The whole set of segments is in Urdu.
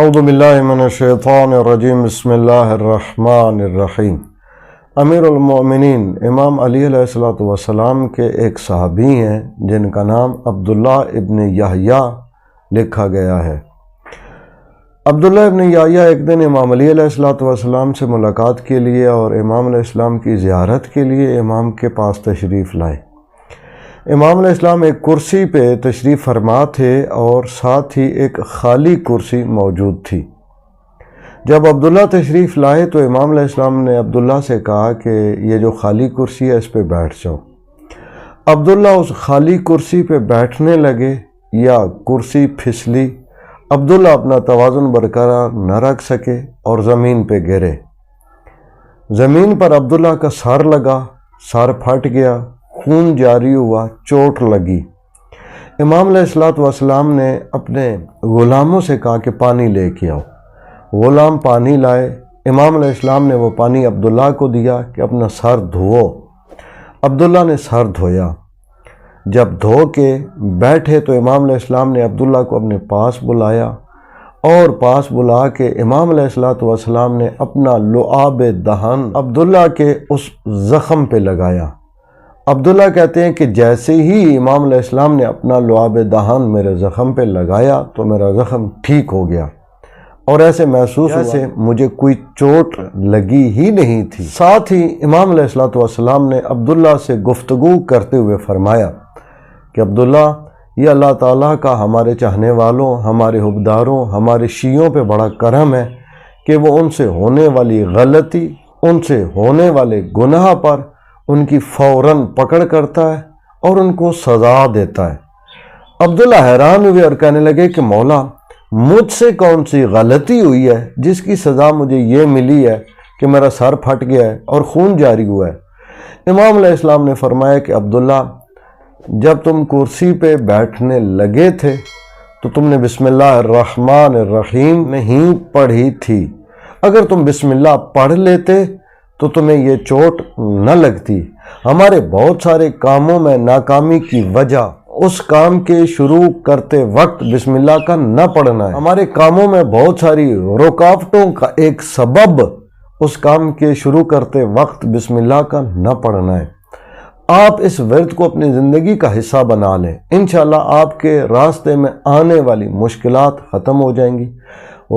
اعوذ باللہ من الشیطان الرجیم بسم اللہ الرحمن الرحیم۔ امیر المؤمنین امام علی علیہ السلام کے ایک صحابی ہیں جن کا نام عبداللہ ابن یحییٰ لکھا گیا ہے۔ عبداللہ ابن یحییٰ ایک دن امام علی علیہ السلام سے ملاقات کے لیے اور امام علیہ السلام کی زیارت کے لیے امام کے پاس تشریف لائے۔ امام علیہ السلام ایک کرسی پہ تشریف فرما تھے اور ساتھ ہی ایک خالی کرسی موجود تھی۔ جب عبداللہ تشریف لائے تو امام علیہ السلام نے عبداللہ سے کہا کہ یہ جو خالی کرسی ہے اس پہ بیٹھ جاؤ۔ عبداللہ اس خالی کرسی پہ بیٹھنے لگے یا کرسی پھسلی۔ عبداللہ اپنا توازن برقرار نہ رکھ سکے اور زمین پہ گرے۔ زمین پر عبداللہ کا سر لگا، سر پھٹ گیا، خون جاری ہوا، چوٹ لگی۔ امام علیہ السلام نے اپنے غلاموں سے کہا کہ پانی لے کے آؤ۔ غلام پانی لائے۔ امام علیہ السلام نے وہ پانی عبداللہ کو دیا کہ اپنا سر دھوؤ۔ عبداللہ نے سر دھویا۔ جب دھو کے بیٹھے تو امام علیہ السلام نے عبداللہ کو اپنے پاس بلایا اور پاس بلا کے امام علیہ السلام نے اپنا لعاب دہن عبداللہ کے اس زخم پہ لگایا۔ عبداللہ کہتے ہیں کہ جیسے ہی امام علیہ السلام نے اپنا لعاب دہن میرے زخم پہ لگایا تو میرا زخم ٹھیک ہو گیا اور ایسے محسوس ہوا جیسے مجھے کوئی چوٹ لگی ہی نہیں تھی۔ ساتھ ہی امام علیہ السلام نے عبداللہ سے گفتگو کرتے ہوئے فرمایا کہ عبداللہ، یہ اللہ تعالیٰ کا ہمارے چاہنے والوں، ہمارے حبداروں، ہمارے شیعوں پہ بڑا کرم ہے کہ وہ ان سے ہونے والی غلطی، ان سے ہونے والے گناہ پر ان کی فوراً پکڑ کرتا ہے اور ان کو سزا دیتا ہے۔ عبداللہ حیران ہوئے اور کہنے لگے کہ مولا، مجھ سے کون سی غلطی ہوئی ہے جس کی سزا مجھے یہ ملی ہے کہ میرا سر پھٹ گیا ہے اور خون جاری ہوا ہے؟ امام علیہ السلام نے فرمایا کہ عبداللہ، جب تم کرسی پہ بیٹھنے لگے تھے تو تم نے بسم اللہ الرحمن الرحیم نہیں پڑھی تھی۔ اگر تم بسم اللہ پڑھ لیتے تو تمہیں یہ چوٹ نہ لگتی۔ ہمارے بہت سارے کاموں میں ناکامی کی وجہ اس کام کے شروع کرتے وقت بسم اللہ کا نہ پڑھنا ہے۔ ہمارے کاموں میں بہت ساری رکاوٹوں کا ایک سبب اس کام کے شروع کرتے وقت بسم اللہ کا نہ پڑھنا ہے۔ آپ اس ورد کو اپنی زندگی کا حصہ بنا لیں، انشاءاللہ آپ کے راستے میں آنے والی مشکلات ختم ہو جائیں گی،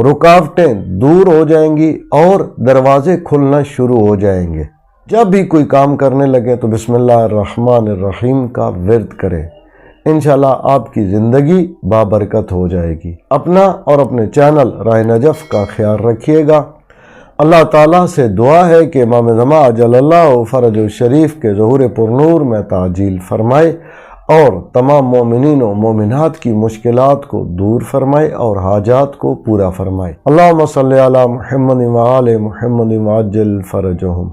رکاوٹیں دور ہو جائیں گی اور دروازے کھلنا شروع ہو جائیں گے۔ جب بھی کوئی کام کرنے لگے تو بسم اللہ الرحمن الرحیم کا ورد کریں، انشاءاللہ آپ کی زندگی بابرکت ہو جائے گی۔ اپنا اور اپنے چینل راہ نجف کا خیال رکھیے گا۔ اللہ تعالیٰ سے دعا ہے کہ امام زمان عجل اللہ فرج الشریف کے ظہور پرنور میں تعجیل فرمائے اور تمام مومنین و مومنات کی مشکلات کو دور فرمائے اور حاجات کو پورا فرمائے۔ اللہم صلی علی محمد و آل محمد وعجل فرجہم۔